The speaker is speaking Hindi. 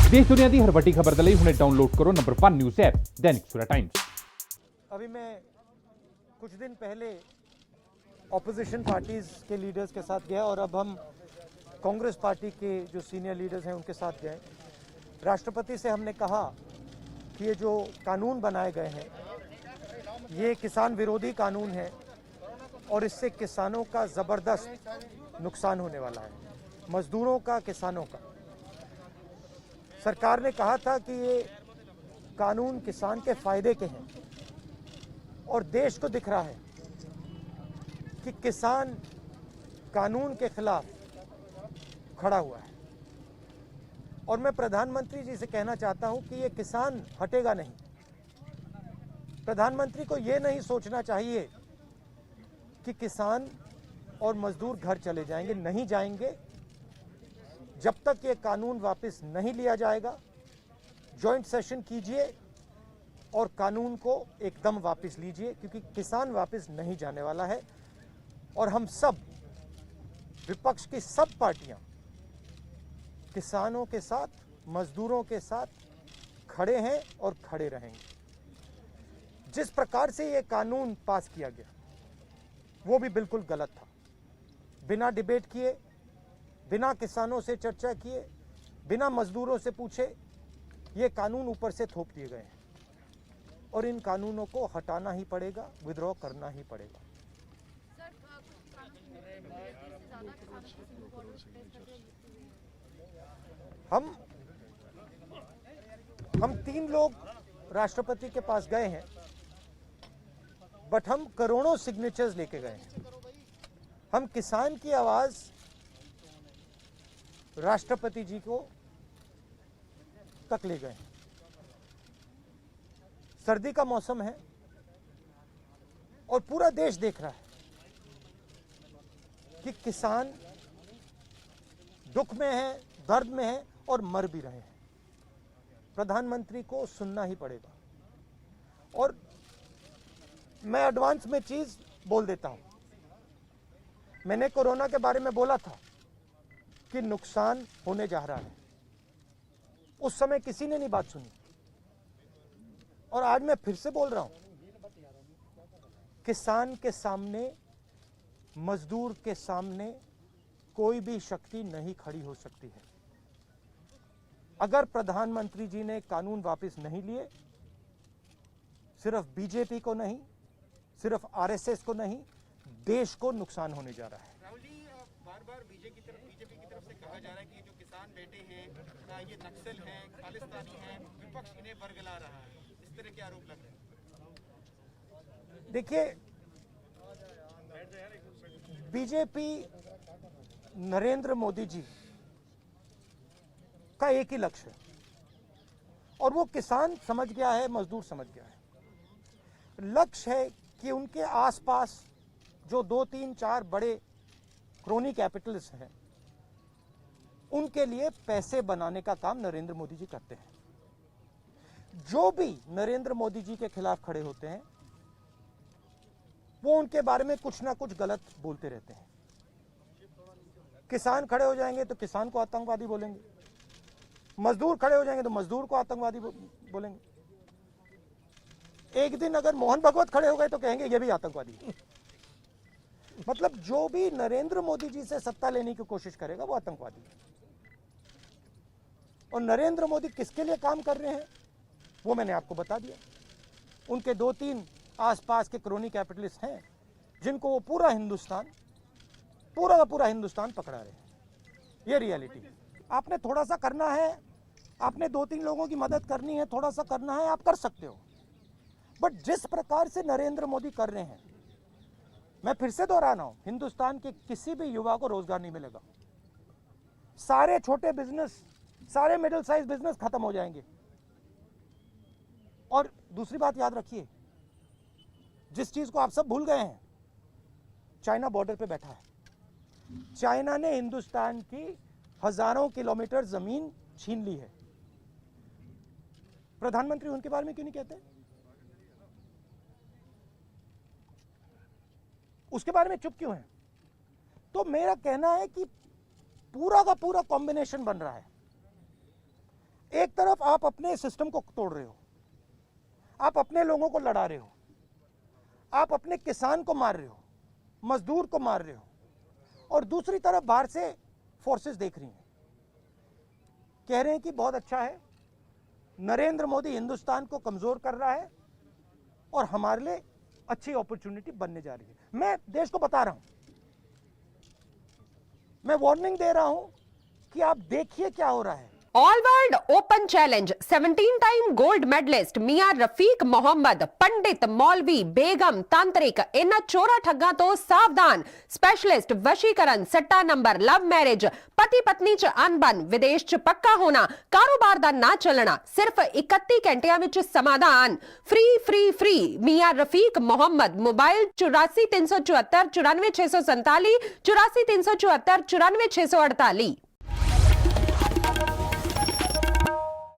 देश दुनिया की हर वड्डी खबर दे लई हुणे डाउनलोड करो number 1 news app Dainik Savera times. अभी मैं कुछ दिन पहले ऑपोजिशन पार्टीज के लीडर्स के साथ गया और अब हम कांग्रेस पार्टी के जो सीनियर लीडर्स हैं उनके साथ गए। राष्ट्रपति से हमने कहा कि ये जो कानून बनाए गए हैं ये किसान विरोधी कानून है और इससे किसानों का ज़बरदस्त नुकसान होने वाला है, मजदूरों का, किसानों का। सरकार ने कहा था कि ये कानून किसान के फायदे के हैं और देश को दिख रहा है कि किसान कानून के खिलाफ खड़ा हुआ है। और मैं प्रधानमंत्री जी से कहना चाहता हूं कि ये किसान हटेगा नहीं। प्रधानमंत्री को ये नहीं सोचना चाहिए कि किसान और मजदूर घर चले जाएंगे, नहीं जाएंगे। जब तक ये कानून वापस नहीं लिया जाएगा, जॉइंट सेशन कीजिए और कानून को एकदम वापस लीजिए, क्योंकि किसान वापस नहीं जाने वाला है। और हम सब, विपक्ष की सब पार्टियां किसानों के साथ, मजदूरों के साथ खड़े हैं और खड़े रहेंगे। जिस प्रकार से ये कानून पास किया गया वो भी बिल्कुल गलत था। बिना डिबेट किए, बिना किसानों से चर्चा किए, बिना मजदूरों से पूछे ये कानून ऊपर से थोप दिए गए हैं और इन कानूनों को हटाना ही पड़ेगा, विद्रॉ करना ही पड़ेगा। हम 3 लोग राष्ट्रपति के पास गए हैं, बट हम करोड़ों सिग्नेचर्स लेके गए हैं। हम किसान की आवाज राष्ट्रपति जी को तक ले गए। सर्दी का मौसम है और पूरा देश देख रहा है कि किसान दुख में है, दर्द में है और मर भी रहे हैं। प्रधानमंत्री को सुनना ही पड़ेगा। और मैं एडवांस में चीज बोल देता हूं। मैंने कोरोना के बारे में बोला था कि नुकसान होने जा रहा है। उस समय किसी ने नहीं बात सुनी और आज मैं फिर से बोल रहा हूं, किसान के सामने, मजदूर के सामने कोई भी शक्ति नहीं खड़ी हो सकती है। अगर प्रधानमंत्री जी ने कानून वापस नहीं लिए, सिर्फ बीजेपी को नहीं, सिर्फ आरएसएस को नहीं, देश को नुकसान होने जा रहा है। राहुल जी, बार-बार बीजेपी की तरफ से कहा जा रहा है कि जो किसान बैठे हैं ये नक्सल हैं, खालिस्तानी हैं, विपक्ष इन्हें बरगला रहा है। इस तरह के आरोप लग रहे हैं। देखिए, बीजेपी, नरेंद्र मोदी जी का एक ही लक्ष्य है और वो किसान समझ गया है, मजदूर समझ गया है। लक्ष्य है कि उनके आसपास जो 2, 3, 4 बड़े क्रोनी कैपिटलिस्ट हैं, उनके लिए पैसे बनाने का काम नरेंद्र मोदी जी करते हैं। जो भी नरेंद्र मोदी जी के खिलाफ खड़े होते हैं वो उनके बारे में कुछ ना कुछ गलत बोलते रहते हैं। किसान खड़े हो जाएंगे तो किसान को आतंकवादी बोलेंगे, मजदूर खड़े हो जाएंगे तो मजदूर को आतंकवादी बोलेंगे। एक दिन अगर मोहन भगवत खड़े हो गए तो कहेंगे ये भी आतंकवादी है। मतलब जो भी नरेंद्र मोदी जी से सत्ता लेने की कोशिश करेगा वो आतंकवादी है। और नरेंद्र मोदी किसके लिए काम कर रहे हैं वो मैंने आपको बता दिया। उनके 2-3 आसपास के क्रोनी कैपिटलिस्ट हैं जिनको वो पूरा का पूरा हिंदुस्तान पकड़ा रहे हैं। ये रियलिटी है। आपने थोड़ा सा करना है, आपने 2-3 लोगों की मदद करनी है, थोड़ा सा करना है, आप कर सकते हो। बट जिस प्रकार से नरेंद्र मोदी कर रहे हैं, मैं फिर से दोहरा रहा हूं, हिंदुस्तान के किसी भी युवा को रोजगार नहीं मिलेगा। सारे छोटे बिजनेस, सारे मिडिल साइज बिजनेस खत्म हो जाएंगे। और दूसरी बात याद रखिए, जिस चीज को आप सब भूल गए हैं, चाइना बॉर्डर पे बैठा है। चाइना ने हिंदुस्तान की हजारों किलोमीटर जमीन छीन ली है। प्रधानमंत्री उनके बारे में क्यों नहीं कहते? उसके बारे में चुप क्यों है? तो मेरा कहना है कि पूरा का पूरा कॉम्बिनेशन बन रहा है। आप अपने सिस्टम को तोड़ रहे हो, आप अपने लोगों को लड़ा रहे हो, आप अपने किसान को मार रहे हो, मजदूर को मार रहे हो, और दूसरी तरफ बाहर से फोर्सेस देख रही हैं, कह रहे हैं कि बहुत अच्छा है, नरेंद्र मोदी हिंदुस्तान को कमजोर कर रहा है और हमारे लिए अच्छी अपॉर्चुनिटी बनने जा रही है। मैं देश को बता रहा हूं, मैं वार्निंग दे रहा हूं कि आप देखिए क्या हो रहा है। All world open challenge 17 time gold medalist Miyan Rafiq Mohammad, पंडित, मौलवी, बेगम, तांत्रिक, इन्हां चोरा ठग्गां तो सावधान। स्पेशलिस्ट वशीकरण, सट्टा नंबर, लव मैरिज, पति पत्नी च अनबन, विदेश च पक्का होना, कारोबार दा ना चलना, सिर्फ 31 घंटियां विच समाधान। फ्री फ्री फ्री मियां रफीक मोहम्मद। मोबाइल 84 374 94 647, 84 374 94 648।